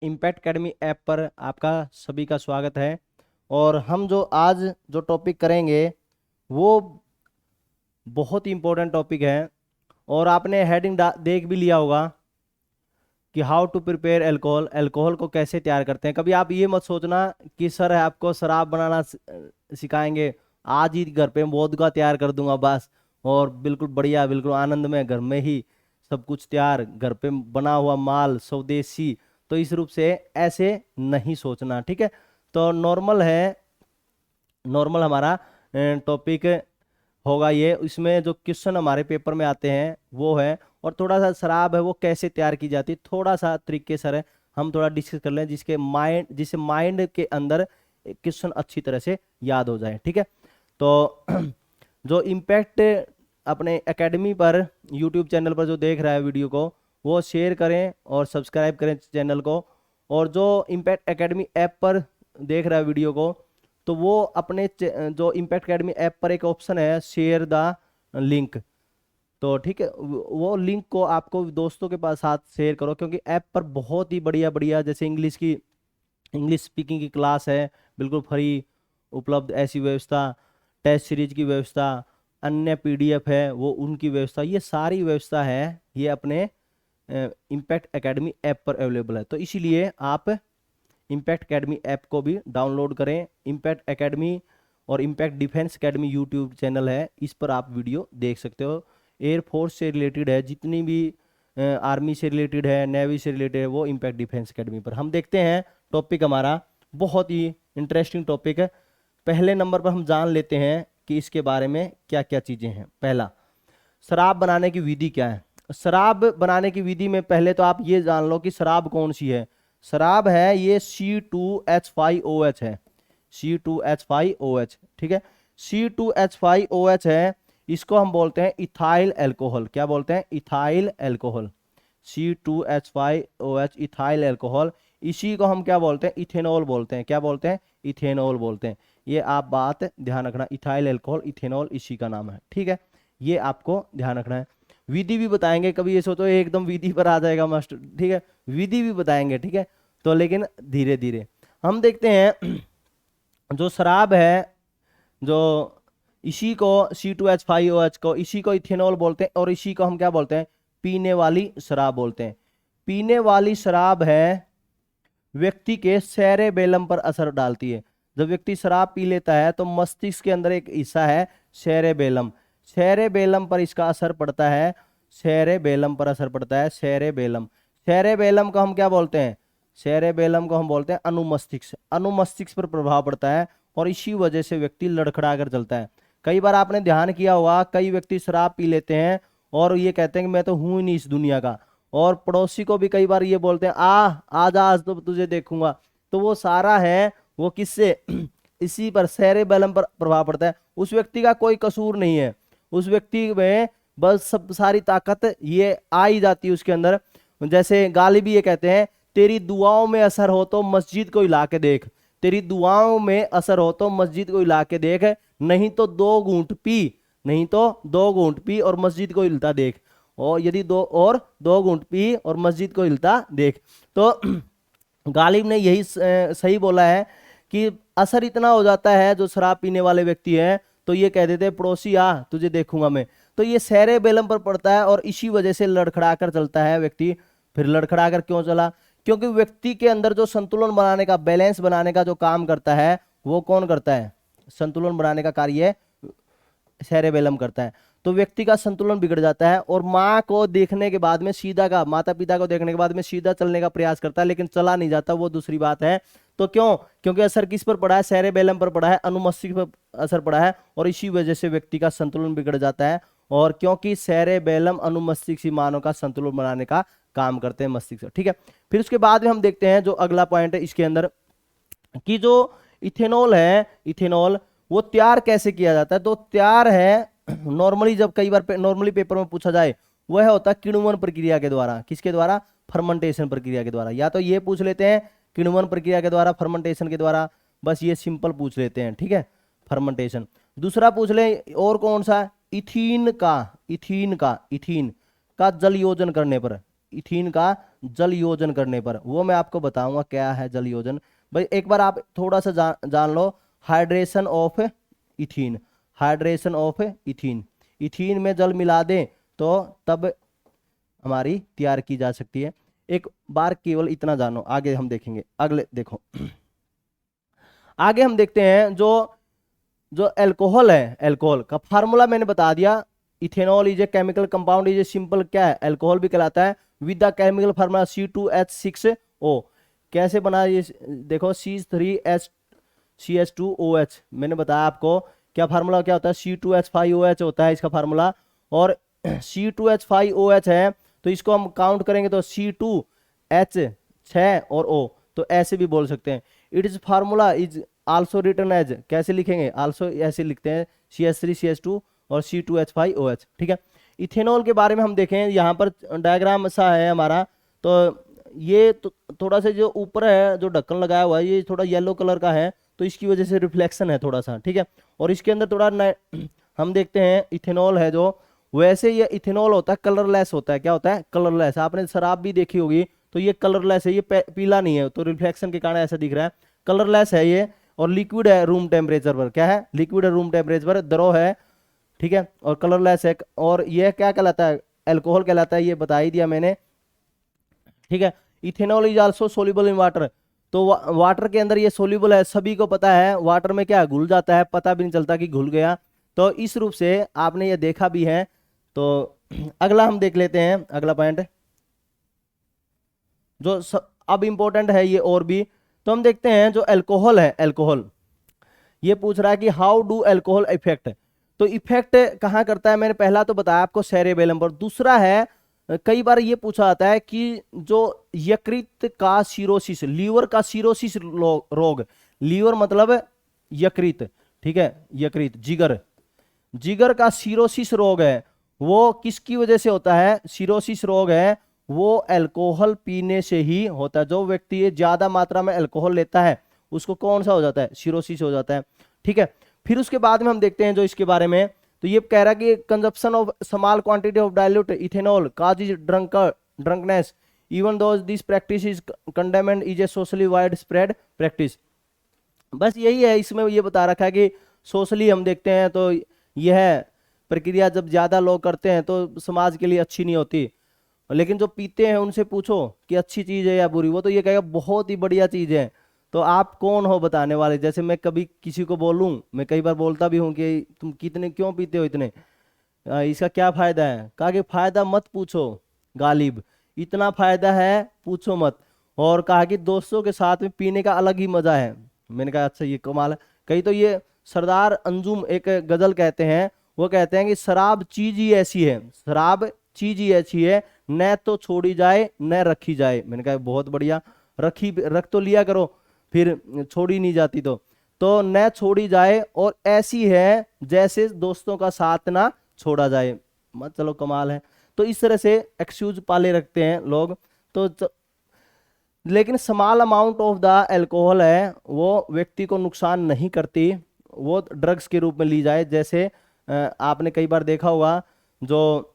Impact academy app पर आपका सभी का स्वागत है। और हम जो आज जो टॉपिक करेंगे वो बहुत ही इम्पोर्टेंट टॉपिक है। और आपने हेडिंग देख भी लिया होगा कि how to prepare alcohol, alcohol को कैसे तैयार करते हैं। कभी आप ये मत सोचना कि सर आपको शराब बनाना सिखाएंगे, आज ही घर पे वोदका तैयार कर दूंगा बस, और बिल्कुल बढ़िया बिल्कुल आनंद में घर में ही सब कुछ तैयार, घर पे बना हुआ माल स्वदेशी। तो इस रूप से ऐसे नहीं सोचना, ठीक है। तो नॉर्मल है, नॉर्मल हमारा टॉपिक होगा ये। इसमें जो क्वेश्चन हमारे पेपर में आते हैं वो है, और थोड़ा सा शराब है वो कैसे तैयार की जाती है, थोड़ा सा तरीके सर है हम थोड़ा डिस्कस कर लें, जिससे माइंड के अंदर क्वेश्चन अच्छी तरह से याद हो जाए, ठीक है। तो जो इम्पैक्ट अपने एकेडमी पर यूट्यूब चैनल पर जो देख रहा है वीडियो को, वो शेयर करें और सब्सक्राइब करें चैनल को। और जो इम्पैक्ट एकेडमी ऐप पर देख रहा है वीडियो को, तो वो अपने जो इम्पैक्ट एकेडमी ऐप पर एक ऑप्शन है शेयर द लिंक, तो ठीक है वो लिंक को आपको दोस्तों के पास साथ शेयर करो, क्योंकि ऐप पर बहुत ही बढ़िया बढ़िया जैसे इंग्लिश स्पीकिंग की क्लास है बिल्कुल फ्री उपलब्ध, ऐसी व्यवस्था, टेस्ट सीरीज की व्यवस्था, अन्य पीडीएफ है वो उनकी व्यवस्था, ये सारी व्यवस्था है ये अपने इम्पैक्ट एकेडमी ऐप पर अवेलेबल है। तो इसीलिए आप इम्पैक्ट एकेडमी ऐप को भी डाउनलोड करें। इम्पैक्ट एकेडमी और impact defence academy YouTube channel है, इस पर आप वीडियो देख सकते हो। एयरफोर्स से रिलेटेड है, जितनी भी आर्मी से रिलेटेड है, नेवी से रिलेटेड है, वो इम्पैक्ट डिफेंस एकेडमी पर। हम देखते हैं टॉपिक हमारा बहुत ही इंटरेस्टिंग टॉपिक है। पहले नंबर पर हम जान लेते हैं कि इसके बारे में क्या क्या चीज़ें हैं। पहला, शराब बनाने की विधि क्या है। शराब बनाने की विधि में पहले तो आप ये जान लो कि शराब कौन सी है। शराब है ये C2H5OH है, C2H5OH, ठीक है। C2H5OH है, इसको हम बोलते हैं इथाइल अल्कोहल। क्या बोलते हैं? Ethyl alcohol. C2H5OH ethyl alcohol. इसी को हम क्या बोलते हैं? इथेनॉल बोलते हैं। क्या बोलते हैं? इथेनॉल बोलते हैं। ये आप बात ध्यान रखना, इथाइल अल्कोहल इथेनॉल इसी का नाम है, ठीक है। ये आपको ध्यान रखना है। विधि भी बताएंगे, कभी ये सोचो एकदम विधि पर आ जाएगा मास्टर, ठीक है, विधि भी बताएंगे, ठीक है। तो लेकिन धीरे धीरे हम देखते हैं जो शराब है, जो इसी को C2H5OH को इसी को इथेनॉल बोलते हैं, और इसी को हम क्या बोलते हैं? पीने वाली शराब बोलते हैं। पीने वाली शराब है व्यक्ति के सेरेबेलम पर असर डालती है। जब व्यक्ति शराब पी लेता है तो मस्तिष्क के अंदर एक हिस्सा है सेरेबेलम, सेरेबेलम पर इसका असर पड़ता है, सेरेबेलम पर असर पड़ता है, सेरेबेलम। सेरेबेलम को हम क्या बोलते हैं? सेरेबेलम को हम बोलते हैं अनुमस्तिष्क, अनुमस्तिष्क पर प्रभाव पड़ता है, और इसी वजह से व्यक्ति लड़खड़ा कर चलता है। कई बार आपने ध्यान किया होगा, कई व्यक्ति शराब पी लेते हैं और ये कहते हैं कि मैं तो हूं ही नहीं इस दुनिया का, और पड़ोसी को भी कई बार ये बोलते हैं आ जा आज तो तुझे देखूंगा। तो वो सारा है वो किससे? इसी पर सेरेबेलम पर प्रभाव पड़ता है। उस व्यक्ति का कोई कसूर नहीं है, उस व्यक्ति में बस सब सारी ताकत ये आ ही जाती है उसके अंदर। जैसे गालिब ये कहते हैं, तेरी दुआओं में असर हो तो मस्जिद को हिला के देख, तेरी दुआओं में असर हो तो मस्जिद को हिला के देख, नहीं तो दो घूंट पी, नहीं तो दो घूंट पी और मस्जिद को हिलता देख, और यदि दो घूंट पी और मस्जिद को हिलता देख। तो गालिब ने यही सही बोला है कि असर इतना हो जाता है जो शराब पीने वाले व्यक्ति हैं, तो ये कह देते हैं पड़ोसी आ तुझे देखूंगा मैं। तो ये सेरेबेलम पर पड़ता है, और इसी वजह से लड़खड़ा कर चलता है व्यक्ति। फिर लड़खड़ा कर क्यों चला? क्योंकि व्यक्ति के अंदर जो संतुलन बनाने का, बैलेंस बनाने का जो काम करता है, वो कौन करता है? संतुलन बनाने का कार्य सेरेबेलम करता है। तो व्यक्ति का संतुलन बिगड़ जाता है, और माँ को देखने के बाद में सीधा का, माता पिता को देखने के बाद में सीधा चलने का प्रयास करता है, लेकिन चला नहीं जाता, वो दूसरी बात है। तो क्यों? क्योंकि असर किस पर पड़ा है? सेरेबेलम पर पड़ा है, अनुमस्तिष्क पर असर पड़ा है, और इसी वजह से व्यक्ति का संतुलन बिगड़ जाता है। और क्योंकि सेरेबेलम अनुमस्तिष्क मानव का संतुलन बनाने का काम करते हैं, मस्तिष्क, ठीक है। फिर उसके बाद में हम देखते हैं जो अगला पॉइंट है इसके अंदर, कि जो इथेनॉल है, इथेनॉल वो तैयार कैसे किया जाता है। तो तैयार है नॉर्मली, जब कई बार नॉर्मली पेपर में पूछा जाए, वह होता है किण्वन प्रक्रिया के द्वारा। किसके द्वारा? फर्मेंटेशन प्रक्रिया के द्वारा। या तो ये पूछ लेते हैं किण्वन प्रक्रिया के द्वारा, फर्मेंटेशन के द्वारा, बस ये सिंपल पूछ लेते हैं, ठीक है, फर्मेंटेशन। दूसरा पूछ ले और कौन सा? इथीन का, इथीन का, इथीन का जल योजन करने पर, इथीन का जल योजन करने पर। वो मैं आपको बताऊंगा क्या है जल योजन। भाई एक बार आप थोड़ा सा जान लो, hydration of ethene, hydration of ethene, ethene में जल मिला दें तो तब हमारी तैयार की जा सकती है। एक बार केवल इतना जानो, आगे हम देखेंगे। अगले देखो, आगे हम देखते हैं जो जो अल्कोहल है, अल्कोहल का फार्मूला मैंने बता दिया। Ethanol is a chemical compound, is a simple क्या है, अल्कोहल भी कहलाता है, with the chemical formula C2H6O। कैसे बना ये देखो, C3CH2OH। मैंने बताया आपको क्या फार्मूला क्या होता है, C2H5OH होता है इसका फार्मूला। और C2H5OH है तो इसको हम काउंट करेंगे तो C2H6 और O, तो ऐसे भी बोल सकते हैं। It is formula is also written as, कैसे लिखेंगे, आल्सो ऐसे लिखते हैं, CH3CH2 और C2H5OH। ठीक है। इथेनॉल के बारे में हम देखें, यहाँ पर डायग्राम सा है हमारा, तो ये तो थोड़ा सा जो ऊपर है जो ढक्कन लगाया हुआ है ये थोड़ा येलो कलर का है, तो इसकी वजह से रिफ्लेक्शन है थोड़ा सा। ठीक है। और इसके अंदर थोड़ा हम देखते हैं इथेनॉल है जो, वैसे ये इथेनॉल होता है कलरलेस होता है। क्या होता है, कलरलेस। आपने शराब भी देखी होगी तो ये कलरलेस है, ये पीला नहीं है, तो रिफ्लेक्शन के कारण ऐसा दिख रहा है, कलरलेस है ये। और लिक्विड है रूम टेम्परेचर पर, क्या है, लिक्विड है रूम टेम्परेचर पर, द्रव है। ठीक है। और कलरलेस है। और ये क्या कहलाता है, अल्कोहल कहलाता है, ये बता ही दिया मैंने। ठीक है। Ethanol is also soluble in water, तो वाटर के अंदर ये सोल्यूबल है, सभी को पता है। वाटर में क्या घुल जाता है, पता भी नहीं चलता कि घुल गया। तो इस रूप से आपने ये देखा भी है। तो अगला हम देख लेते हैं, अगला पॉइंट जो अब इंपॉर्टेंट है ये और भी। तो हम देखते हैं जो अल्कोहल है, अल्कोहल ये पूछ रहा है कि हाउ डू अल्कोहल इफेक्ट, तो इफेक्ट कहाँ करता है, मैंने पहला तो बताया आपको सेरेबेलम पर। दूसरा है, कई बार ये पूछा जाता है कि जो यकृत का सिरोसिस, लीवर का सिरोसिस रोग, लीवर मतलब यकृत, ठीक है, यकृत जिगर, जिगर का सिरोसिस रोग है, वो किसकी वजह से होता है, सिरोसिस रोग है वो अल्कोहल पीने से ही होता है। जो व्यक्ति ज्यादा मात्रा में अल्कोहल लेता है उसको कौन सा हो जाता है, सिरोसिस हो जाता है। ठीक है। फिर उसके बाद में हम देखते हैं जो इसके बारे में, तो ये कह रहा है कि consumption of small quantity of dilute ethanol causes drunkenness even though this practice is condemned is a socially widespread practice. बस यही है, इसमें ये बता रखा है कि सोशली हम देखते हैं तो यह प्रक्रिया जब ज्यादा लोग करते हैं तो समाज के लिए अच्छी नहीं होती। लेकिन जो पीते हैं उनसे पूछो कि अच्छी चीज है या बुरी, वो तो ये कहेगा बहुत ही बढ़िया चीज है। तो आप कौन हो बताने वाले, जैसे मैं कभी किसी को बोलूं, मैं कई बार बोलता भी हूं कि तुम कितने क्यों पीते हो इतने, इसका क्या फायदा है, कहा कि फायदा मत पूछो गालिब, इतना फायदा है पूछो मत। और कहा कि दोस्तों के साथ में पीने का अलग ही मजा है। मैंने कहा अच्छा ये कमाल है। कहीं तो ये सरदार अंजुम एक गजल कहते हैं, वो कहते हैं कि शराब चीज ही ऐसी है, शराब चीज ही ऐसी है, न तो छोड़ी जाए न रखी जाए। मैंने कहा बहुत बढ़िया, रख तो लिया करो, फिर छोड़ी नहीं जाती तो न छोड़ी जाए, और ऐसी है जैसे दोस्तों का साथ ना छोड़ा जाए। मत चलो कमाल है। तो इस तरह से एक्सक्यूज पाले रखते हैं लोग। लेकिन small amount of the alcohol है वो व्यक्ति को नुकसान नहीं करती, वो ड्रग्स के रूप में ली जाए। जैसे आपने कई बार देखा होगा जो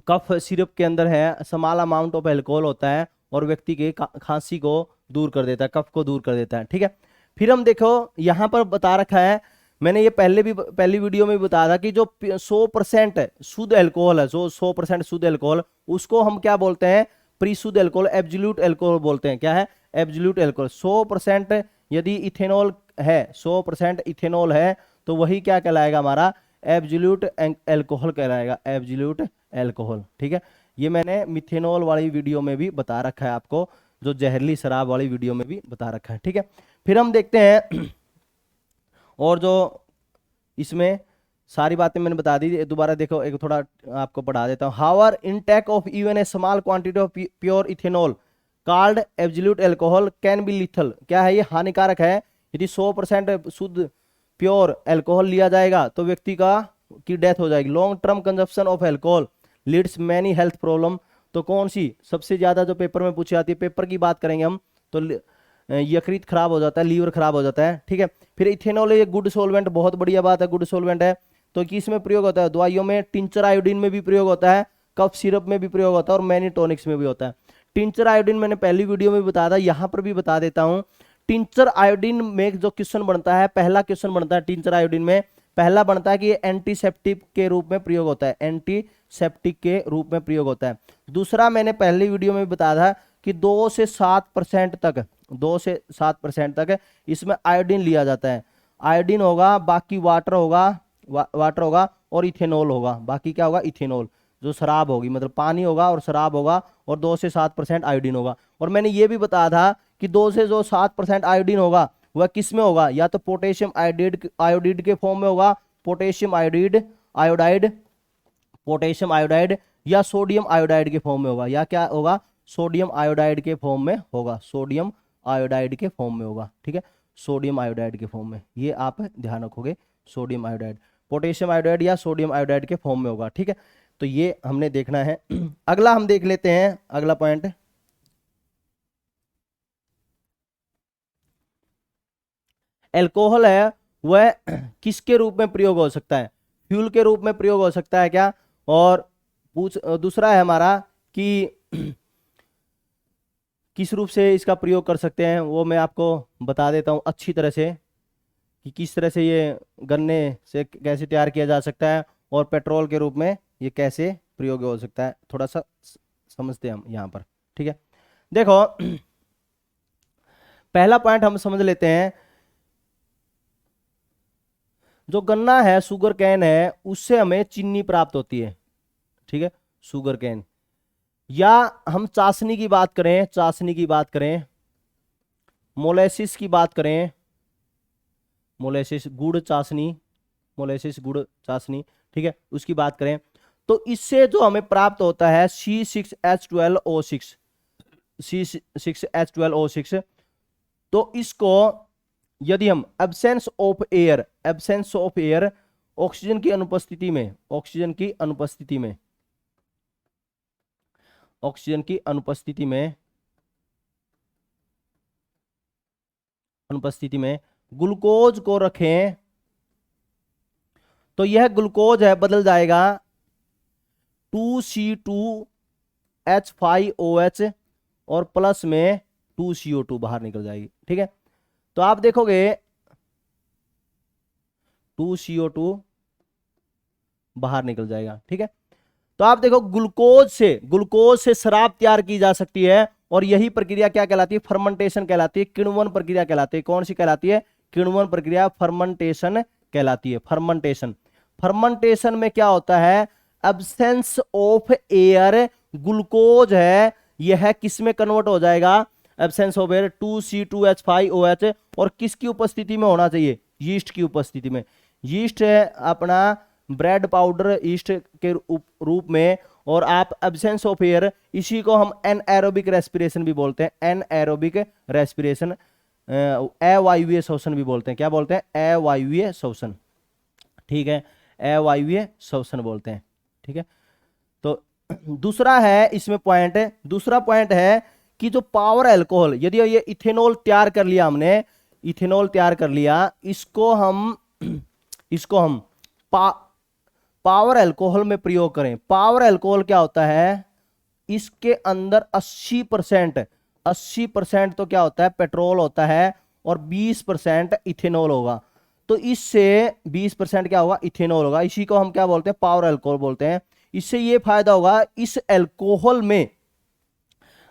कफ सिरप के अंदर है स्मॉल अमाउंट ऑफ अल्कोहल होता है और व्यक्ति के खांसी को दूर कर देता है, कफ को दूर कर देता है। ठीक है। फिर हम देखो यहां पर बता रखा है, मैंने ये पहली वीडियो में भी बताया था कि जो 100% शुद्ध अल्कोहल है, जो 100% शुद्ध अल्कोहल, उसको हम क्या बोलते हैं, प्रीशुद्ध अल्कोहल, एब्सोल्यूट अल्कोहल बोलते हैं। क्या है, एब्सोल्यूट अल्कोहल। 100% यदि इथेनॉल है, 100% इथेनॉल है तो वही क्या कहलाएगा, हमारा एब्सोल्यूट अल्कोहल कहलाएगा, एब्सोल्यूट अल्कोहल। ठीक है। ये मैंने मिथेनॉल वाली वीडियो में भी बता रखा है आपको, जो जहरीली शराब वाली वीडियो में भी बता रखा है। ठीक है। फिर हम देखते हैं और जो इसमें सारी बातें मैंने बता दी, दोबारा देखो, एक थोड़ा आपको पढ़ा देता हूं। However intake of even a small quantity of pure ethanol called absolute alcohol can be lethal. क्या है, ये हानिकारक है। यदि 100% शुद्ध प्योर अल्कोहल लिया जाएगा तो व्यक्ति की डेथ हो जाएगी। Long term consumption of alcohol leads many health problem. तो कौन सी सबसे ज्यादा जो पेपर में पूछी जाती है, पेपर की बात करेंगे हम तो यकृत खराब हो जाता है, लीवर खराब हो जाता है। ठीक है। फिर इथेनॉल ये गुड सोलवेंट, बहुत बढ़िया बात है, गुड सोलवेंट है। तो किस में प्रयोग होता है, दवाइयों में, टिंचर आयोडीन में भी प्रयोग होता है, कफ सिरप में भी प्रयोग होता है और मैनी टॉनिक्स में भी होता है। टिंचर आयोडीन मैंने पहली वीडियो में बताया था, यहां पर भी बता देता हूं। टिंचर आयोडीन में जो क्वेश्चन बनता है, पहला क्वेश्चन बनता है टिंचर आयोडीन में, पहला बनता है कि ये एंटीसेप्टिक के रूप में प्रयोग होता है, एंटीसेप्टिक के रूप में प्रयोग होता है। दूसरा मैंने पहली वीडियो में बताया था कि 2 से 7% तक, 2 से 7% तक इसमें आयोडीन लिया जाता है। आयोडीन होगा, बाकी वाटर होगा, वाटर होगा और इथेनॉल होगा। बाकी क्या होगा? इथेनॉल, जो शराब होगी, मतलब पानी होगा और शराब होगा, और 2 से 7% आयोडीन होगा। और मैंने ये भी बताया था कि 2 से जो 7% आयोडीन होगा वह किस में होगा? या तो पोटेशियम आयोडीड के फॉर्म में होगा, पोटेशियम आयोडाइड, पोटेशियम आयोडाइड, या सोडियम आयोडाइड के फॉर्म में होगा। या क्या होगा? सोडियम आयोडाइड के फॉर्म में होगा, सोडियम आयोडाइड के फॉर्म में होगा। ठीक है, सोडियम आयोडाइड के फॉर्म में, ये आप ध्यान रखोगे, सोडियम आयोडाइड, पोटेशियम आयोडाइड या सोडियम आयोडाइड के फॉर्म में होगा। ठीक है, तो ये हमने देखना है। अगला हम देख लेते हैं, अगला पॉइंट, एल्कोहल है वह किसके रूप में प्रयोग हो सकता है? फ्यूल के रूप में प्रयोग हो सकता है क्या? और दूसरा है हमारा कि किस रूप से इसका प्रयोग कर सकते हैं, वो मैं आपको बता देता हूं अच्छी तरह से, कि किस तरह से ये गन्ने से कैसे तैयार किया जा सकता है, और पेट्रोल के रूप में ये कैसे प्रयोग हो सकता है। थोड़ा सा समझते हैं हम यहाँ पर। ठीक है, देखो पहला पॉइंट हम समझ लेते हैं। जो गन्ना है, शुगर कैन है, उससे हमें चीनी प्राप्त होती है। ठीक है, शुगर कैन, या हम चाशनी की बात करें, चाशनी की बात करें, मोलेसिस की बात करें, मोलेसिस गुड़ चाशनी, मोलेसिस गुड़ चाशनी, ठीक है, उसकी बात करें, तो इससे जो हमें प्राप्त होता है C6H12O6, C6H12O6, तो इसको यदि हम absence of air, absence of air, oxygen की अनुपस्थिति में, ऑक्सीजन की अनुपस्थिति में, ऑक्सीजन की अनुपस्थिति में, अनुपस्थिति में ग्लूकोज को रखें, तो यह ग्लूकोज है बदल जाएगा 2C2H5OH और प्लस में 2CO2 बाहर निकल जाएगी। ठीक है, तो आप देखोगे 2CO2 बाहर निकल जाएगा। ठीक है, तो आप देखो ग्लूकोज से शराब तैयार की जा सकती है, और यही प्रक्रिया क्या कहलाती है? फर्मेंटेशन कहलाती है, किण्वन प्रक्रिया कहलाती है। कौन सी कहलाती है? किण्वन प्रक्रिया, फर्मेंटेशन कहलाती है। फर्मेंटेशन, फर्मेंटेशन में क्या होता है? एब्सेंस ऑफ एयर, ग्लूकोज है यह किस में कन्वर्ट हो जाएगा? एब्सेंस ऑफ एयर 2C2H5OH, और किसकी उपस्थिति में होना चाहिए? यीस्ट की उपस्थिति में। यीस्ट है अपना ब्रेड पाउडर, यीस्ट के रूप में, और आप एब्सेंस ऑफ एयर, इसी को हम एनएरोबिक रेस्पिरेशन भी बोलते हैं, एनएरोबिक रेस्पिरेशन, अवायवीय श्वसन भी बोलते हैं। क्या बोलते हैं? अवायवीय श्वसन। ठीक है, अवायवीय श्वसन बोलते हैं। ठीक है, तो दूसरा है इसमें पॉइंट, दूसरा पॉइंट है कि जो पावर अल्कोहल, यदि ये इथेनॉल तैयार कर लिया हमने, इथेनॉल तैयार कर लिया, इसको हम पावर अल्कोहल में प्रयोग करें। पावर अल्कोहल क्या होता है? इसके अंदर 80% तो क्या होता है? पेट्रोल होता है, और 20% इथेनॉल होगा। तो इससे 20% क्या होगा? इथेनॉल होगा। इसी को हम क्या बोलते हैं? पावर अल्कोहल बोलते हैं। इससे ये फायदा होगा, इस अल्कोहल में,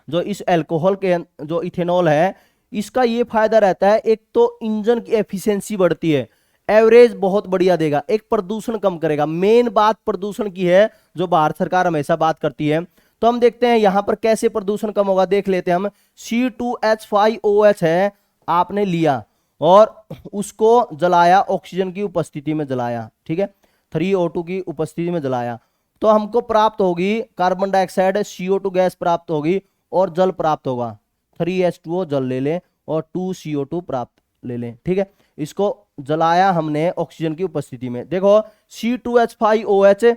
जो इस अल्कोहल के जो इथेनॉल है, इसका ये फायदा रहता है, एक तो इंजन की एफिशिएंसी बढ़ती है, एवरेज बहुत बढ़िया देगा, एक प्रदूषण कम करेगा। मेन बात प्रदूषण की है, जो भारत सरकार हमेशा बात करती है। तो हम देखते हैं यहां पर कैसे प्रदूषण कम होगा, देख लेते हैं हम। C2H5OH है, आपने लिया और उसको जलाया, ऑक्सीजन की उपस्थिति में जलाया, ठीक है, 3O2 की उपस्थिति में जलाया, तो हमको प्राप्त होगी कार्बन डाइऑक्साइड, CO2 गैस प्राप्त होगी, और जल प्राप्त होगा। 3H2O जल ले लें और 2CO2 प्राप्त ले लें। ठीक है, इसको जलाया हमने ऑक्सीजन की उपस्थिति में। देखो C2H5OH,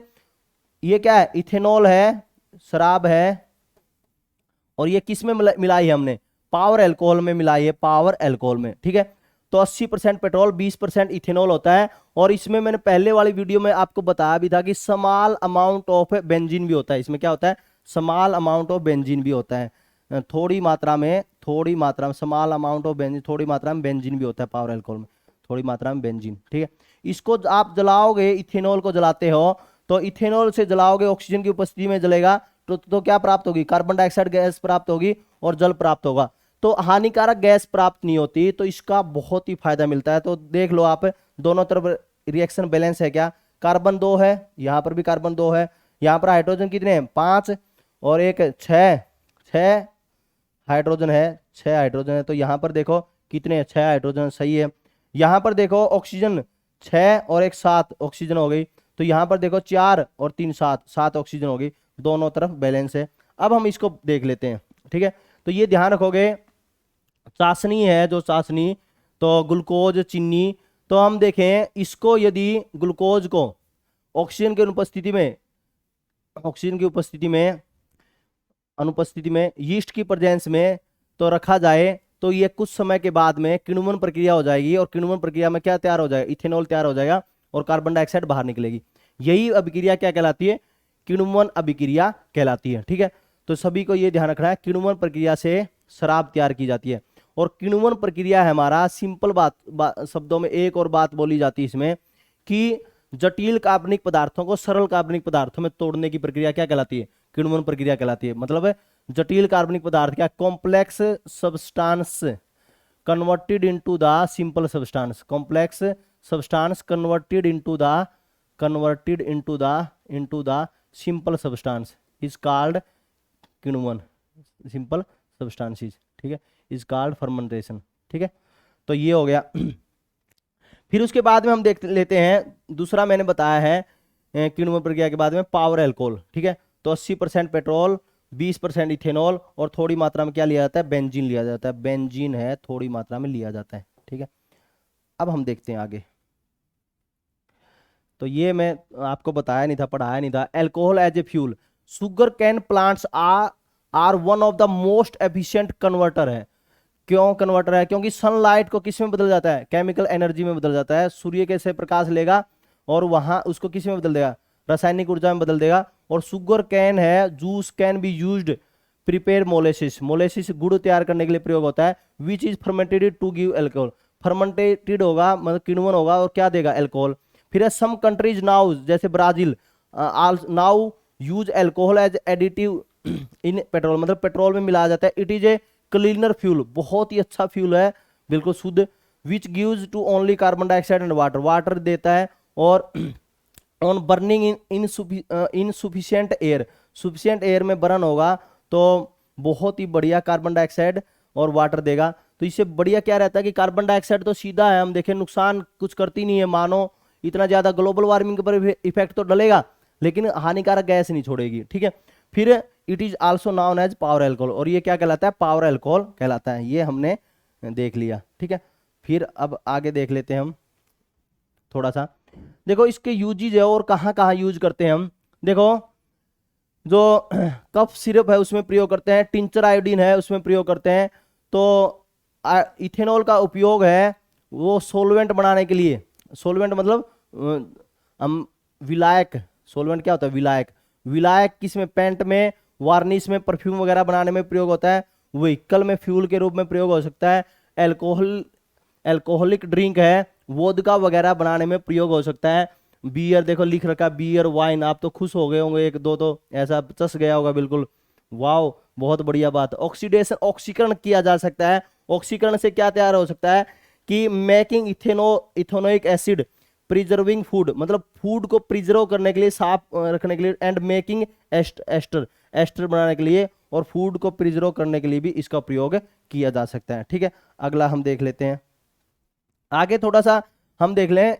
ये क्या है? इथेनॉल है, शराब है, और ये किस में मिलाई है हमने? पावर अल्कोहल में मिलाई है, पावर अल्कोहल में। ठीक है, तो 80% पेट्रोल, 20% इथेनॉल होता है, और इसमें मैंने पहले वाली वीडियो में आपको बताया भी था कि स्मॉल अमाउंट ऑफ बेंजीन भी होता है। इसमें क्या होता है? स्मॉल अमाउंट ऑफ बेंजीन भी होता है। थोड़ी मात्रा में स्मॉल अमाउंट ऑफ बेंजीन, थोड़ी मात्रा में बेंजीन भी होता है पावर अल्कोहल में, थोड़ी मात्रा में बेंजीन, ठीक है। इसको आप जलाओगे, इथेनॉल को जलाते हो तो इथेनॉल से जलाओगे, ऑक्सीजन की उपस्थिति में जलेगा तो क्या प्राप्त होगी, कार्बन डाइऑक्साइड गैस प्राप्त होगी और जल प्राप्त होगा। तो हानिकारक गैस प्राप्त नहीं होती, तो इसका बहुत ही फायदा मिलता है। तो देख लो आप, दोनों तरफ रिएक्शन बैलेंस है क्या, कार्बन 2 है, यहां पर भी कार्बन 2 है, यहां पर हाइड्रोजन कितने हैं 5 और एक 6 हाइड्रोजन है, 6 हाइड्रोजन है। तो यहां पर देखो कितने 6 हाइड्रोजन, सही है। यहां पर देखो ऑक्सीजन 6 और एक 7 ऑक्सीजन हो गई, तो यहां पर देखो 4 और 3 7 ऑक्सीजन हो गई, दोनों तरफ बैलेंस है। अब हम इसको देख लेते हैं, ठीक है। तो ये ध्यान रखोगे, चाशनी है जो चाशनी, तो ग्लूकोज चीनी, तो हम देखें इसको, यदि ग्लूकोज को ऑक्सीजन की अनुपस्थिति में अनुपस्थिति में यीस्ट की प्रेजेंस में तो रखा जाए, तो ये कुछ समय के बाद में किण्वन प्रक्रिया हो जाएगी, और किण्वन प्रक्रिया में क्या तैयार हो जाएगा, इथेनॉल तैयार हो जाएगा और कार्बन डाइऑक्साइड बाहर निकलेगी। यही अभिक्रिया क्या कहलाती है, किण्वन अभिक्रिया कहलाती है, ठीक है। तो सभी को ये ध्यान रखना है, किण्वन प्रक्रिया से शराब तैयार की जाती है। और किण्वन प्रक्रिया है हमारा, सिंपल शब्दों में एक और बात बोली जाती है इसमें, कि जटिल कार्बनिक पदार्थों को सरल कार्बनिक पदार्थों में तोड़ने की प्रक्रिया क्या कहलाती है, किण्वन प्रक्रिया कहलाती है। मतलब जटिल कार्बनिक पदार्थ क्या, complex substance converted into the simple substance, complex substance converted into the simple substance is called किण्वन, सिंपल सब्सटेंसेस, ठीक है, इज कॉल्ड फर्मेंटेशन, ठीक है। तो ये हो गया। फिर उसके बाद में हम देख लेते हैं, दूसरा मैंने बताया है किण्वन प्रक्रिया के बाद में पावर अल्कोहल, ठीक है। तो 80% पेट्रोल, 20% इथेनॉल और थोड़ी मात्रा में क्या लिया जाता है, बेंजीन लिया जाता है, बेंजीन है थोड़ी मात्रा में लिया जाता है, ठीक है। अब हम देखते हैं आगे। तो ये मैं आपको बताया नहीं था, पढ़ाया नहीं था। Alcohol as a fuel, sugarcane plants are one of the most efficient converter है। क्यों कन्वर्टर है, क्योंकि सनलाइट को किस में बदल जाता है, केमिकल एनर्जी में बदल जाता है। सूर्य कैसे प्रकाश लेगा और वहां उसको किस में बदल देगा, रासायनिक ऊर्जा में बदल देगा। और शुगर कैन है, juice can be used prepare molasses, molasses गुड़ तैयार करने के लिए प्रयोग होता है। Which is fermented to give alcohol, fermented होगा मतलब किण्वन होगा और क्या देगा, अल्कोहल। फिर सम कंट्रीज नाउ, जैसे Brazil now use alcohol as additive in petrol, मतलब पेट्रोल में मिलाया जाता है। It is a cleaner fuel, बहुत ही अच्छा फ्यूल है, बिल्कुल शुद्ध। Which gives to only carbon dioxide and water, water देता है। और on burning in insufficient air, sufficient air में बर्न होगा तो बहुत ही बढ़िया कार्बन डाइऑक्साइड और वाटर देगा। तो इससे बढ़िया क्या रहता है कि कार्बन डाइऑक्साइड तो सीधा है, हम देखें नुकसान कुछ करती नहीं है, मानो इतना ज्यादा ग्लोबल वार्मिंग पर इफेक्ट तो डलेगा लेकिन हानिकारक गैस नहीं छोड़ेगी, ठीक है। फिर it is also known as power alcohol, और ये क्या कहलाता है, पावर अल्कोहल कहलाता है। ये हमने देख लिया, ठीक है। फिर अब आगे देख लेते हैं हम थोड़ा सा। देखो इसके यूजेज है और कहाँ कहाँ यूज करते हैं हम। देखो जो कफ सिरप है उसमें प्रयोग करते हैं, टिंचर आयोडीन है उसमें प्रयोग करते हैं। तो इथेनॉल का उपयोग है वो सोलवेंट बनाने के लिए, सोलवेंट मतलब हम विलायक, सोलवेंट क्या होता है, विलायक। विलायक किसमें, पेंट में, वार्निश में, परफ्यूम वगैरह बनाने में प्रयोग होता है। व्हीकल में फ्यूल के रूप में प्रयोग हो सकता है। अल्कोहलिक ड्रिंक है, वोदका वगैरह बनाने में प्रयोग हो सकता है। बियर देखो लिख रखा, बियर वाइन, आप तो खुश हो गए होंगे, एक दो तो ऐसा चस गया होगा बिल्कुल, वाओ बहुत बढ़िया बात। ऑक्सीडेशन, ऑक्सीकरण किया जा सकता है। ऑक्सीकरण से क्या तैयार हो सकता है कि making ethanoic acid, preserving food, मतलब फूड को प्रिजर्व करने के लिए, साफ रखने के लिए। एंड मेकिंग एस्टर, एस्टर बनाने के लिए और फूड को प्रिजर्व करने के लिए भी इसका प्रयोग किया जा सकता है, ठीक है। अगला हम देख लेते हैं आगे, थोड़ा सा हम देख लें।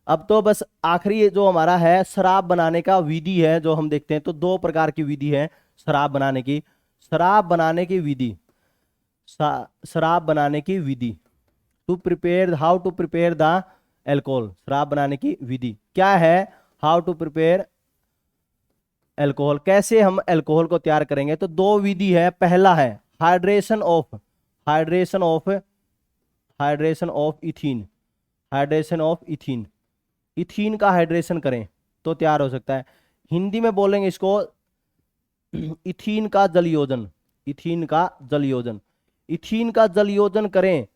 अब तो बस आखिरी जो हमारा है शराब बनाने का विधि है जो हम देखते हैं। तो दो प्रकार की विधि है शराब बनाने की। शराब बनाने की विधि, शराब बनाने की विधि, to prepare, how to prepare the alcohol, शराब बनाने की विधि क्या है, हाउ टू प्रिपेयर अल्कोहल, कैसे हम अल्कोहल को तैयार करेंगे। तो दो विधि है। पहला है hydration of ethene, hydration of ethene, ethene का हाइड्रेशन करें तो तैयार हो सकता है। हिंदी में बोलेंगे इसको इथीन का जल योजन, इथीन का जल योजन, इथीन का जल योजन करें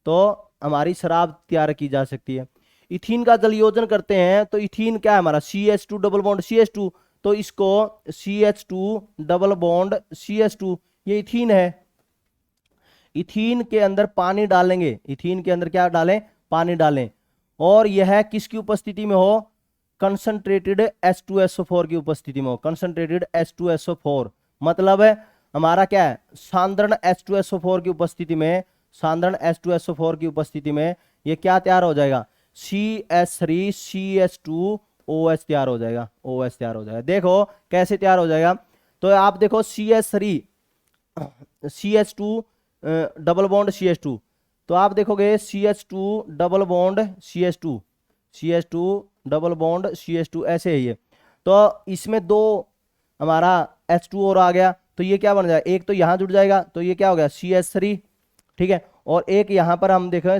तो हमारी शराब तैयार की जा सकती है। इथीन का जल योजन करते हैं तो इथीन क्या है हमारा CH2 डबल बॉन्ड CH2, तो इसको CH2 डबल बॉन्ड CH2, ये इथीन है। इथीन के अंदर पानी डालेंगे, इथीन के अंदर क्या डालें, पानी डालें, और यह किसकी उपस्थिति में हो, कंसंट्रेटेड H2SO4 की उपस्थिति में हो, कंसंट्रेटेड H2SO4 मतलब है हमारा क्या है, सांद्रण H2SO4 की उपस्थिति में, सांद्रण H2SO4 की उपस्थिति में ये क्या तैयार हो जाएगा, CH3CH2OH तैयार हो जाएगा, OH तैयार हो जाएगा। देखो कैसे तैयार हो जाएगा, तो आप देखो CH3 CH2 double bond CH2, तो आप देखोगे CH2 double bond CH2, CH2 double bond CH2 ऐसे है ये, तो इसमें दो हमारा H2 और आ गया, तो ये क्या बन जाएगा, एक तो यहाँ जुड़ जाएगा, तो ये क्या हो गया CH3, ठीक है, और एक यहाँ पर हम देखें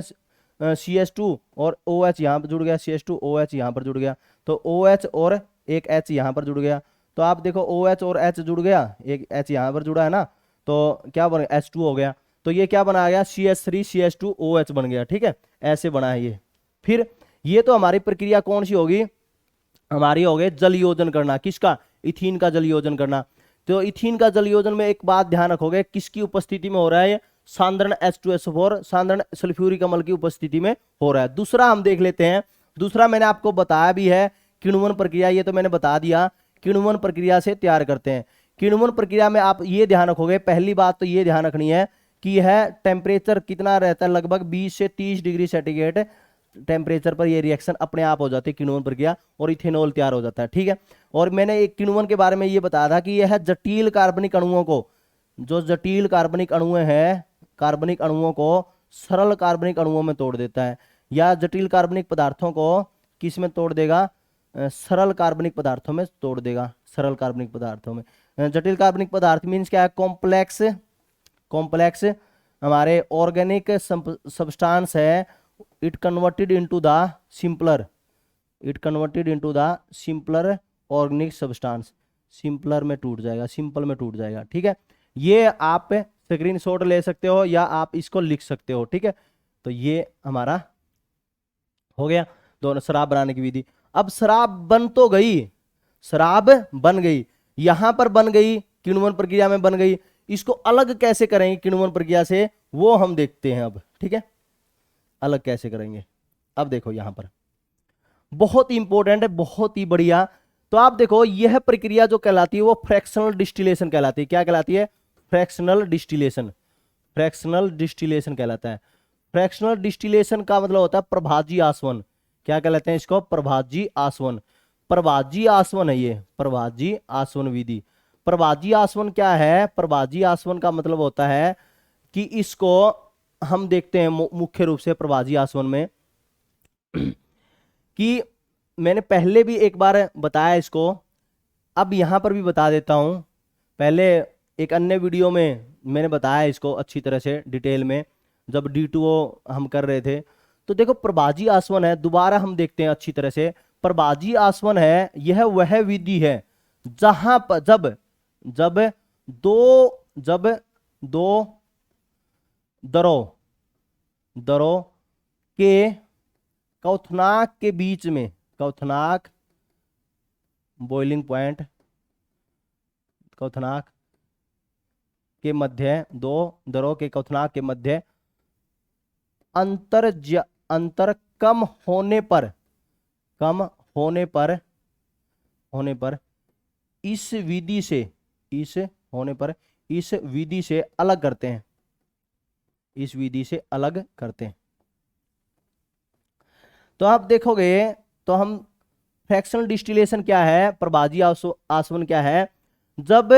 CH2 और OH यहाँ पर जुड़ गया, CH2 OH यहाँ पर जुड़ गया, तो OH और एक H यहाँ पर जुड़ गया, तो आप देखो OH और H जुड़ गया, एक H यहाँ पर जुड़ा है ना, तो क्या बन गया H2 हो गया, तो ये क्या बना गया CH3CH2OH बन गया, ठीक है, ऐसे बना है ये। फिर ये तो हमारी प्रक्रिया कौन सी होगी, हमारी हो गई जल योजन करना, किसका, इथीन का जल योजन करना। तो इथीन का जल योजन में एक बात ध्यान रखोगे, किसकी उपस्थिति में हो रहा है, सांद्रण H2SO4 सांद्रण सल्फ्यूरिक अम्ल की उपस्थिति में हो रहा है। दूसरा हम देख लेते हैं, दूसरा मैंने आपको बताया भी है, किण्वन प्रक्रिया, ये तो मैंने बता दिया, किण्वन प्रक्रिया से तैयार करते हैं। किण्वन प्रक्रिया में आप ये ध्यान रखोगे, पहली बात तो ये ध्यान रखनी है कि यह टेम्परेचर कितना रहता है, लगभग 20 से 30 डिग्री सेंटीग्रेड टेम्परेचर पर ये रिएक्शन अपने आप हो जाती है किण्वन प्रक्रिया, और इथेनॉल तैयार हो जाता है, ठीक है। और मैंने एक किण्वन के बारे में ये बताया था कि यह जटिल कार्बनिक अणुओं को, जो जटिल कार्बनिक अणु हैं, कार्बनिक अणुओं को सरल कार्बनिक अणुओं में तोड़ देता है, या जटिल कार्बनिक पदार्थों को किस में तोड़ देगा, सरल कार्बनिक पदार्थों में तोड़ देगा, सरल कार्बनिक पदार्थों में। जटिल कार्बनिक पदार्थ मीन्स क्या है, कॉम्प्लेक्स, कॉम्प्लेक्स हमारे ऑर्गेनिक सब्सटेंस है, it converted into the simpler, it converted into the simpler organic substance, simpler में टूट जाएगा, सिंपल में टूट जाएगा, ठीक है। ये आप स्क्रीनशॉट ले सकते हो या आप इसको लिख सकते हो, ठीक है। तो ये हमारा हो गया दोनों शराब बनाने की विधि। अब शराब बन तो गई, शराब बन गई, यहां पर बन गई, किण्वन प्रक्रिया में बन गई, इसको अलग कैसे करेंगे किण्वन प्रक्रिया से, वो हम देखते हैं अब, ठीक है, अलग कैसे करेंगे। अब देखो यहां पर बहुत ही इंपॉर्टेंट है, बहुत ही बढ़िया। तो आप देखो यह प्रक्रिया जो कहलाती है वो फ्रैक्शनल डिस्टिलेशन कहलाती है, क्या कहलाती है, फ्रैक्शनल डिस्टिलेशन, फ्रैक्शनल डिस्टिलेशन कहलाता है। फ्रैक्शनल डिस्टिलेशन का मतलब होता है प्रभाजी आसवन, क्या कहलाते हैं इसको, प्रभाजी आसवन, प्रभाजी आसवन है ये, प्रभाजी आसवन विधि। प्रभाजी आसवन क्या है, प्रभाजी आसवन का मतलब होता है कि इसको हम देखते हैं मुख्य रूप से प्रभाजी आसवन में कि मैंने पहले भी एक बार बताया इसको, अब यहां पर भी बता देता हूं, पहले एक अन्य वीडियो में मैंने बताया इसको अच्छी तरह से डिटेल में, जब D2O हम कर रहे थे। तो देखो प्रभाजी आसवन है, दोबारा हम देखते हैं अच्छी तरह से, प्रभाजी आसवन है, यह वह विधि है जहां पर जब दो दरों के क्वथनांक के बीच में, क्वथनांक बॉइलिंग पॉइंट, क्वथनांक के मध्य, दो दरों के क्वथनांक के मध्य अंतर कम होने पर इस विधि से अलग करते हैं, इस विधि से अलग करते हैं। तो आप देखोगे तो हम फ्रैक्शनल डिस्टिलेशन क्या है, प्रभाजी आसवन क्या है, जब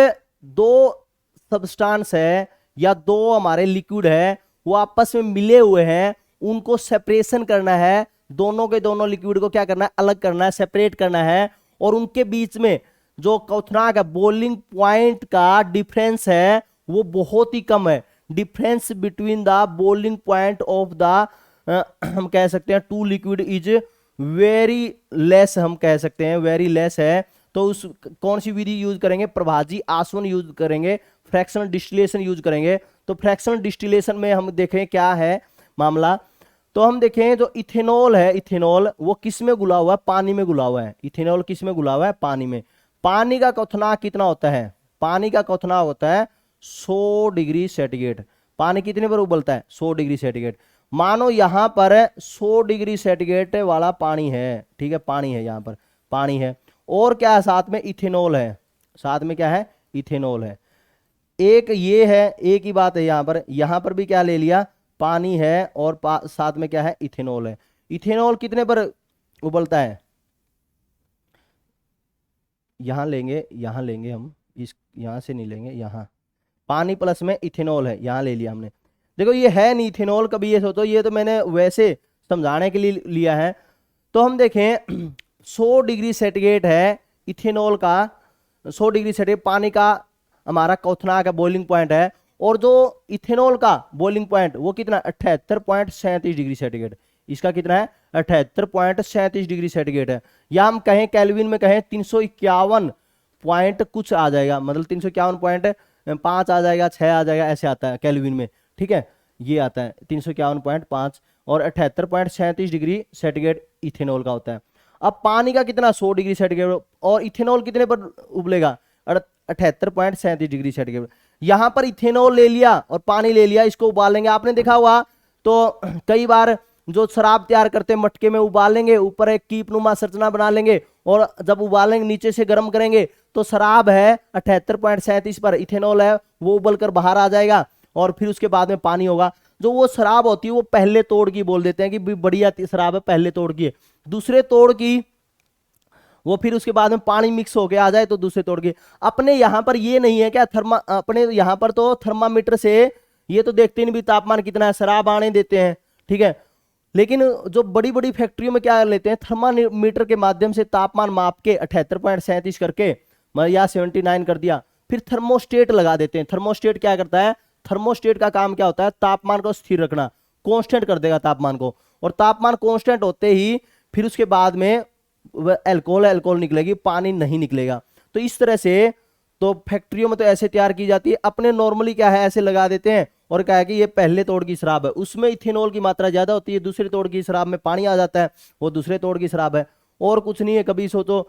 दो सब्सटेंस है या दो हमारे लिक्विड है वो आपस में मिले हुए हैं, उनको सेपरेशन करना है, दोनों के दोनों लिक्विड को क्या करना है, अलग करना है, सेपरेट करना है, और उनके बीच में जो क्वथनांक है, बॉइलिंग पॉइंट का डिफरेंस है वो बहुत ही कम है। Difference between the boiling point of the हम कह सकते हैं two liquid is very less, हम कह सकते हैं वेरी लेस है। तो तो उस कौन सी विधि यूज करेंगे, प्रभाजी आसवन यूज करेंगे, फ्रैक्शनल डिस्टिलेशन यूज करेंगे। तो फ्रैक्शनल डिस्टिलेशन में हम देखें क्या है मामला, तो हम देखें जो इथेनॉल है, इथेनॉल वो किस में घुला हुआ है, पानी में घुला हुआ है। इथेनॉल किस में घुला हुआ है, पानी में। पानी का क्वथनांक कितना होता है, पानी का क्वथनांक होता है 100 डिग्री सेंटीग्रेड। पानी कितने पर उबलता है, 100 डिग्री सेंटीग्रेड। मानो यहां पर 100 डिग्री सेंटीग्रेड वाला पानी है, ठीक है, पानी है, यहां पर पानी है, और क्या है साथ में, इथेनॉल है, साथ में क्या है, इथेनॉल है। एक ये है, एक ही बात है यहां पर भी क्या ले लिया, पानी है, और साथ में क्या है, इथेनॉल है। इथेनॉल कितने पर उबलता है, यहां लेंगे हम, इस यहां से नहीं लेंगे, यहां पानी प्लस में इथेनॉल है, यहां ले लिया हमने। देखो ये है नहीं इथेनॉल, कभी ये सोचो, ये तो मैंने वैसे समझाने के लिए लिया है। तो हम देखें 100 डिग्री सेंटीग्रेड है इथेनॉल का, 100 डिग्री सेंटीग्रेड पानी का हमारा क्वथनांक का बॉइलिंग पॉइंट है, और जो इथेनॉल का बॉइलिंग पॉइंट वो कितना, 78.37 डिग्री सेंटीग्रेड। इसका कितना है, 78.37 डिग्री सेंटीग्रेड है। या हम कहें केल्विन में कहें 351 पॉइंट कुछ आ जाएगा, मतलब 351.5 आ जाएगा, 6 आ जाएगा, ऐसे आता है केल्विन में, ठीक है, ये आता है 351.5, और 78.37 डिग्री सेंटीग्रेड इथेनॉल का होता है। अब पानी का कितना, 100 डिग्री सेंटीग्रेड, और इथेनॉल कितने पर उबलेगा, 78.37 डिग्री सेंटीग्रेड। यहां पर इथेनॉल ले लिया और पानी ले लिया, इसको उबालेंगे। आपने देखा हुआ तो कई बार जो शराब तैयार करते हैं मटके में उबालेंगे, ऊपर एक कीपनुमा संरचना बना लेंगे, और जब उबालेंगे नीचे से गर्म करेंगे तो शराब है 78.37 पर, इथेनॉल है वो उबल कर बाहर आ जाएगा, और फिर उसके बाद में पानी होगा। जो वो शराब होती है वो पहले तोड़ की बोल देते हैं कि बढ़िया शराब है, पहले तोड़ की है। दूसरे तोड़ की वो फिर उसके बाद में पानी मिक्स होके आ जाए तो दूसरे तोड़ के। अपने यहाँ पर ये नहीं है क्या, अपने यहाँ पर तो थर्मामीटर से ये तो देखते नहीं भी तापमान कितना है, शराब आने देते हैं, ठीक है। लेकिन जो बड़ी बड़ी फैक्ट्रियों में क्या लेते हैं, थर्मामीटर के माध्यम से तापमान माप के 78.37 करके या 79 कर दिया, फिर थर्मोस्टेट लगा देते हैं। थर्मोस्टेट क्या करता है, थर्मोस्टेट का काम क्या होता है, तापमान को स्थिर रखना, कांस्टेंट कर देगा तापमान को, और तापमान कांस्टेंट होते ही फिर उसके बाद में अल्कोहल निकलेगी, पानी नहीं निकलेगा। तो इस तरह से तो फैक्ट्रियों में तो ऐसे तैयार की जाती है। अपने नॉर्मली क्या है, ऐसे लगा देते हैं और क्या है कि ये पहले तोड़ की शराब है, उसमें इथेनॉल की मात्रा ज्यादा होती है, दूसरे तोड़ की शराब में पानी आ जाता है, वो दूसरे तोड़ की शराब है, और कुछ नहीं है। कभी सोचो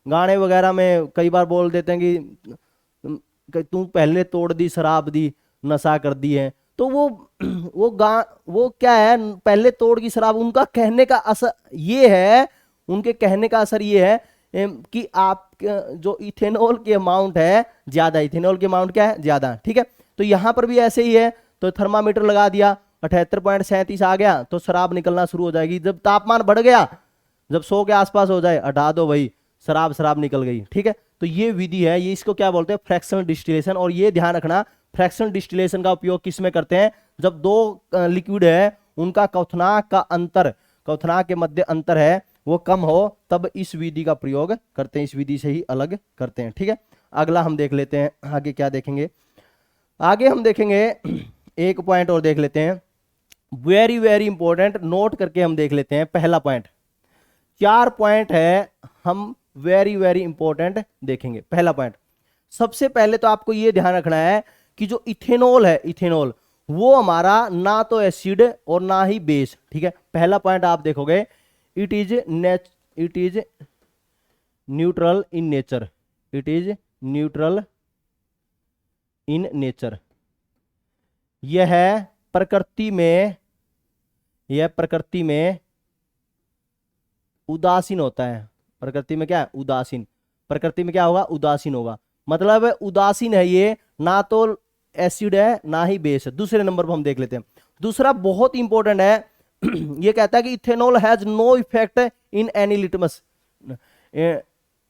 गाने वगैरह में कई बार बोल देते हैं कि तू पहले तोड़ दी शराब दी, नशा कर दी है। तो वो क्या है, पहले तोड़ की शराब, उनका कहने का असर ये है, उनके कहने का असर ये है कि आप जो इथेनॉल की अमाउंट है ज्यादा, इथेनॉल की अमाउंट क्या है, ज्यादा, ठीक है। तो यहां पर भी ऐसे ही है, तो थर्मामीटर लगा दिया, 78.37 आ गया तो शराब निकलना शुरू हो जाएगी। जब तापमान बढ़ गया, जब 100 के आसपास हो जाए, हटा दो भाई, शराब निकल गई, ठीक है। तो ये विधि है, ये इसको क्या बोलते हैं, फ्रैक्शनल डिस्टिलेशन। और ये ध्यान रखना, फ्रैक्शनल डिस्टिलेशन का उपयोग किस में करते हैं, जब दो लिक्विड है उनका क्वथनांक का अंतर, क्वथनांक के मध्य अंतर है वो कम हो, तब इस विधि का प्रयोग करते हैं, इस विधि से ही अलग करते हैं, ठीक है। अगला हम देख लेते हैं, आगे क्या देखेंगे, आगे हम देखेंगे एक पॉइंट और देख लेते हैं, वेरी वेरी इंपॉर्टेंट, नोट करके हम देख लेते हैं। पहला पॉइंट, 4 पॉइंट है, हम वेरी वेरी इंपॉर्टेंट देखेंगे। पहला पॉइंट, सबसे पहले तो आपको यह ध्यान रखना है कि जो इथेनॉल है, इथेनॉल वो हमारा ना तो एसिड और ना ही बेस, ठीक है। पहला पॉइंट आप देखोगे, it is neutral in nature, it is neutral in nature. यह प्रकृति में, यह प्रकृति में उदासीन होता है। प्रकृति में क्या है, उदासीन। प्रकृति में क्या होगा, उदासीन होगा, मतलब उदासीन है ये, ना तो एसिड है ना ही बेस है। दूसरे नंबर पर हम देख लेते हैं, दूसरा बहुत इंपॉर्टेंट है, ये कहता है कि ethanol has no effect in any litmus.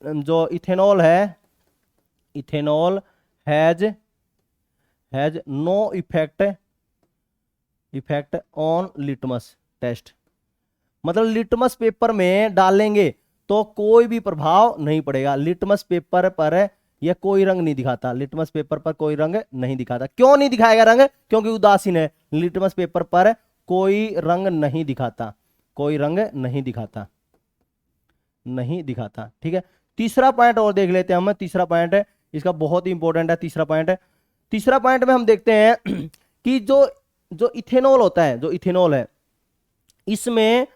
जो इथेनॉल है, ethanol has no effect on litmus test, मतलब लिटमस पेपर में डालेंगे तो कोई भी प्रभाव नहीं पड़ेगा। लिटमस पेपर पर यह कोई रंग नहीं दिखाता, लिटमस पेपर पर कोई रंग नहीं दिखाता। क्यों नहीं दिखाएगा रंग, क्योंकि उदासीन है। लिटमस पेपर पर कोई रंग नहीं दिखाता, कोई रंग नहीं दिखाता, नहीं दिखाता, ठीक है। तीसरा पॉइंट और देख लेते हैं हम। तीसरा पॉइंट है इसका बहुत ही इंपॉर्टेंट है। तीसरा पॉइंट है, तीसरा पॉइंट में हम देखते हैं कि जो जो इथेनॉल होता है, जो इथेनॉल है, इसमें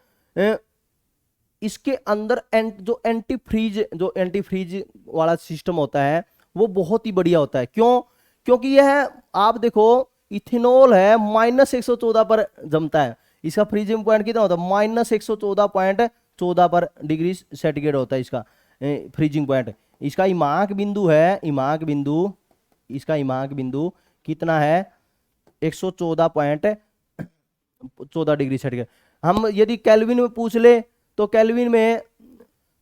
इसके अंदर जो एंटी फ्रीज वाला सिस्टम होता है वो बहुत ही बढ़िया होता है। क्यों? क्योंकि यह आप देखो इथेनॉल है -114 पर जमता है। इसका फ्रीजिंग पॉइंट कितना होता है? -114.14 पर डिग्री सेंटीग्रेड होता है इसका फ्रीजिंग पॉइंट। इसका इमाक बिंदु है, इसका इमाक बिंदु कितना है? 114.14 डिग्री सेंटीग्रेड। हम यदि केल्विन में पूछ ले तो केल्विन में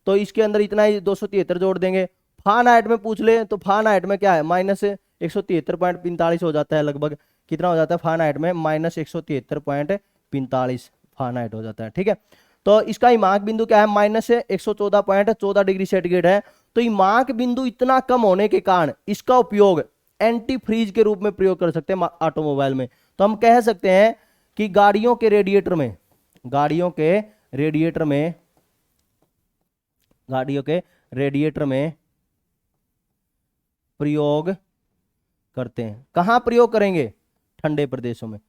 तो इसके अंदर इतना ही 273 जोड़ देंगे। फारेनहाइट में पूछ ले तो फारेनहाइट में क्या है? -173.45 हो जाता है लगभग। कितना हो जाता है फारेनहाइट में? -173.45 फारेनहाइट हो जाता है। ठीक है, तो इसका इमाक बिंदु क्या है? -114.14 डिग्री सेंटीग्रेड है। तो इमाक बिंदु इतना कम होने के कारण इसका उपयोग एंटी फ्रीज के रूप में प्रयोग कर सकते हैं ऑटोमोबाइल में। तो हम कह सकते हैं कि गाड़ियों के रेडिएटर में प्रयोग करते हैं। कहां प्रयोग करेंगे? ठंडे प्रदेशों में।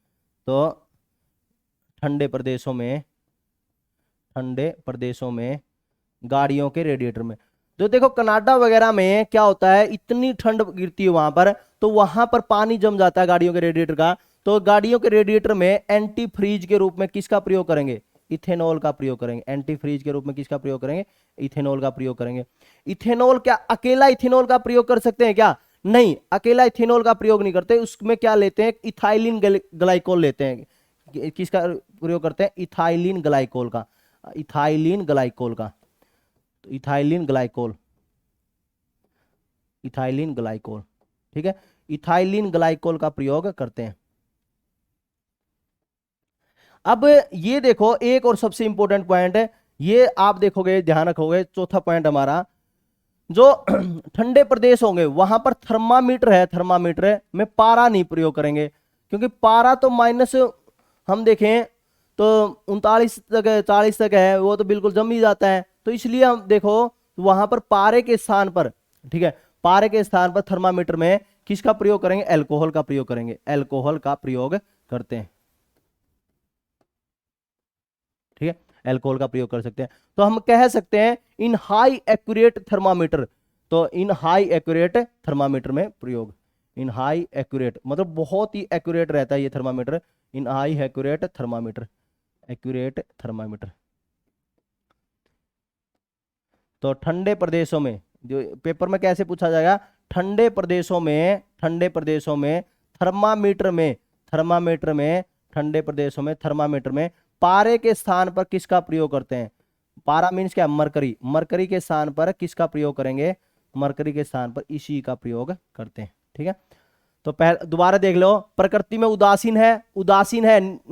तो ठंडे प्रदेशों में गाड़ियों के रेडिएटर में। तो देखो कनाडा वगैरह में क्या होता है, इतनी ठंड गिरती है वहां पर, तो वहां पर पानी जम जाता है गाड़ियों के रेडिएटर का। तो गाड़ियों के रेडिएटर में एंटी फ्रीज के रूप में किसका प्रयोग करेंगे? इथेनॉल का प्रयोग करेंगे। एंटी फ्रीज के रूप में किसका प्रयोग करेंगे? इथेनॉल का प्रयोग करेंगे। इथेनॉल क्या अकेला इथेनॉल का प्रयोग कर सकते हैं क्या? नहीं, अकेला इथेनॉल का प्रयोग नहीं करते। उसमें क्या लेते हैं? इथाइलिन ग्लाइकोल लेते हैं। किसका प्रयोग करते हैं? इथाइलिन ग्लाइकोल का। तो इथाइलिन ग्लाइकोल, ठीक है, इथाइलिन ग्लाइकोल का प्रयोग करते हैं। अब ये देखो एक और सबसे इंपॉर्टेंट पॉइंट है, ये आप देखोगे, ध्यान रखोगे। चौथा पॉइंट हमारा, जो ठंडे प्रदेश होंगे वहां पर थर्मामीटर में पारा नहीं प्रयोग करेंगे, क्योंकि पारा तो माइनस हम देखें तो 39 तक है, 40 तक है, वो तो बिल्कुल जम ही जाता है। तो इसलिए हम देखो वहां पर पारे के स्थान पर, ठीक है, पारे के स्थान पर थर्मामीटर में किसका प्रयोग करेंगे? अल्कोहल का प्रयोग करेंगे। अल्कोहल का प्रयोग करते हैं, ठीक है, अल्कोहल का प्रयोग कर सकते हैं। तो हम कह सकते हैं इन हाई एक्यूरेट थर्मामीटर, तो इन हाई एक्यूरेट थर्मामीटर में प्रयोग। इन हाई एक्यूरेट मतलब बहुत ही एक्यूरेट रहता है ये थर्मामीटर। इन हाई एक्यूरेट थर्मामीटर। तो ठंडे प्रदेशों में, जो पेपर में कैसे पूछा जाएगा, ठंडे प्रदेशों में थर्मामीटर में पारे के स्थान पर किसका प्रयोग करते हैं? पारा मीन्स क्या? मरकरी के स्थान पर किसका प्रयोग करेंगे? मरकरी के स्थान पर इसी का प्रयोग करते हैं। ठीक है, तो पहले दोबारा देख लो। प्रकृति में उदासीन है,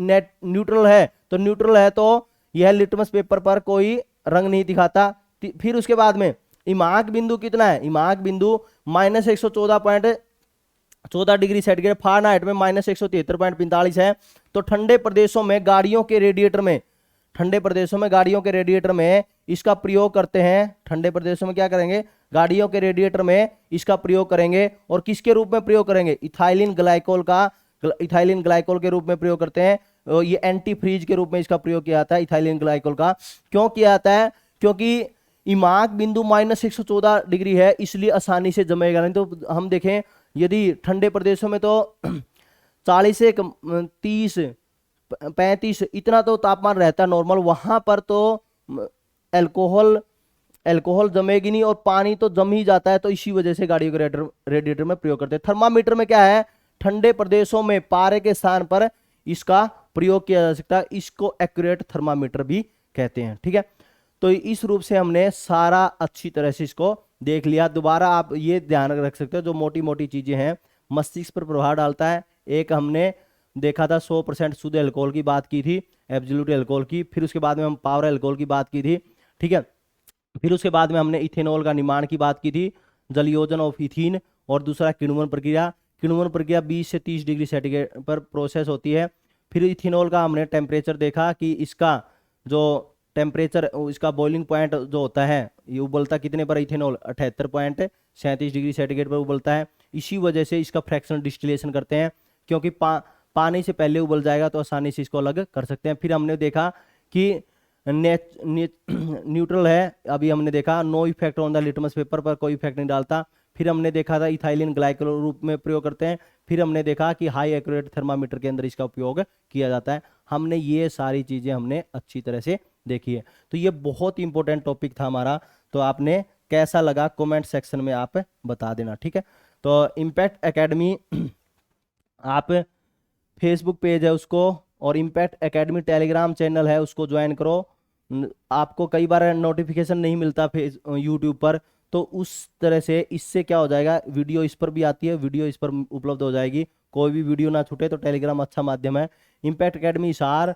नेट न्यूट्रल है। तो न्यूट्रल है तो यह लिटमस पेपर पर कोई रंग नहीं दिखाता। फिर उसके बाद में इमाक बिंदु कितना है? इमाक बिंदु -114.14 डिग्री सेंटीग्रेड, फारेनहाइट में -173.45 है। तो ठंडे प्रदेशों में गाड़ियों के रेडिएटर में इसका प्रयोग करते हैं। ठंडे प्रदेशों में क्या करेंगे? गाड़ियों के रेडिएटर में इसका प्रयोग करेंगे। और किसके रूप में प्रयोग करेंगे? इथाइलिन ग्लाइकोल के रूप में प्रयोग करते हैं। ये एंटी फ्रीज के रूप में इसका प्रयोग किया जाता है इथाइलिन ग्लाइकोल का। क्यों किया जाता है? क्योंकि इमाक बिंदु -114 डिग्री है, इसलिए आसानी से जमेगा नहीं। तो हम देखें यदि ठंडे प्रदेशों में तो 40 से 30 35 इतना तो तापमान रहता है नॉर्मल, वहां पर तो अल्कोहल जमेगी नहीं और पानी तो जम ही जाता है। तो इसी वजह से गाड़ियों के रेडिएटर में प्रयोग करते हैं। थर्मामीटर में क्या है? ठंडे प्रदेशों में पारे के स्थान पर इसका प्रयोग किया जा सकता है। इसको एक्यूरेट थर्मामीटर भी कहते हैं। ठीक है, तो इस रूप से हमने सारा अच्छी तरह से इसको देख लिया। दोबारा आप ये ध्यान रख सकते हो, जो मोटी मोटी चीजें हैं मस्तिष्क पर प्रभाव डालता है। एक हमने देखा था 100% शुद्ध अल्कोहल की बात की थी, एब्सोल्यूट अल्कोहल की। फिर उसके बाद में हम पावर अल्कोहल की बात की थी। ठीक है, फिर उसके बाद में हमने इथेनॉल का निर्माण की बात की थी, जलयोजन ऑफ इथीन। और दूसरा किण्वन प्रक्रिया 20 से 30 डिग्री सेंटीग्रेड पर प्रोसेस होती है। फिर इथेनॉल का हमने टेम्परेचर देखा कि इसका जो टेम्परेचर इसका बॉइलिंग पॉइंट जो होता है, ये उबलता कितने पर इथेनॉल 78.37 डिग्री सेंटीग्रेड पर उबलता है। इसी वजह से इसका फ्रैक्शनल डिस्टिलेशन करते हैं, क्योंकि पानी से पहले उबल जाएगा तो आसानी से इसको अलग कर सकते हैं। फिर हमने देखा कि न्यूट्रल है, अभी हमने देखा no effect on the litmus paper पर कोई इफेक्ट नहीं डालता। फिर हमने देखा था इथाइलिन ग्लाइकोल रूप में प्रयोग करते हैं। फिर हमने देखा कि हाई एक्यूरेट थर्मामीटर के अंदर इसका उपयोग किया जाता है। हमने ये सारी चीजें हमने अच्छी तरह से देखी है। तो ये बहुत इंपॉर्टेंट टॉपिक था हमारा। तो आपने कैसा लगा कमेंट सेक्शन में आप बता देना, ठीक है। तो इम्पैक्ट एकेडमी आप फेसबुक पेज है उसको, और इम्पैक्ट एकेडमी टेलीग्राम चैनल है उसको ज्वाइन करो। आपको कई बार नोटिफिकेशन नहीं मिलता फेस यूट्यूब पर, तो उस तरह से इससे क्या हो जाएगा, वीडियो इस पर भी आती है, वीडियो इस पर उपलब्ध हो जाएगी, कोई भी वीडियो ना छूटे। तो टेलीग्राम अच्छा माध्यम है। इम्पैक्ट एकेडमी इशार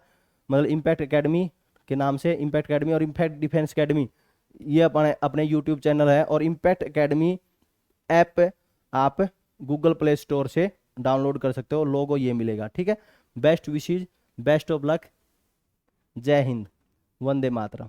मतलब इम्पैक्ट एकेडमी के नाम से इम्पैक्ट एकेडमी और इम्पैक्ट डिफेंस एकेडमी ये अपने यूट्यूब चैनल है। और इम्पैक्ट एकेडमी ऐप आप गूगल प्ले स्टोर से डाउनलोड कर सकते हो, लोगो ये मिलेगा, ठीक है। Best wishes, best of luck, जय हिंद, वंदे मातरम।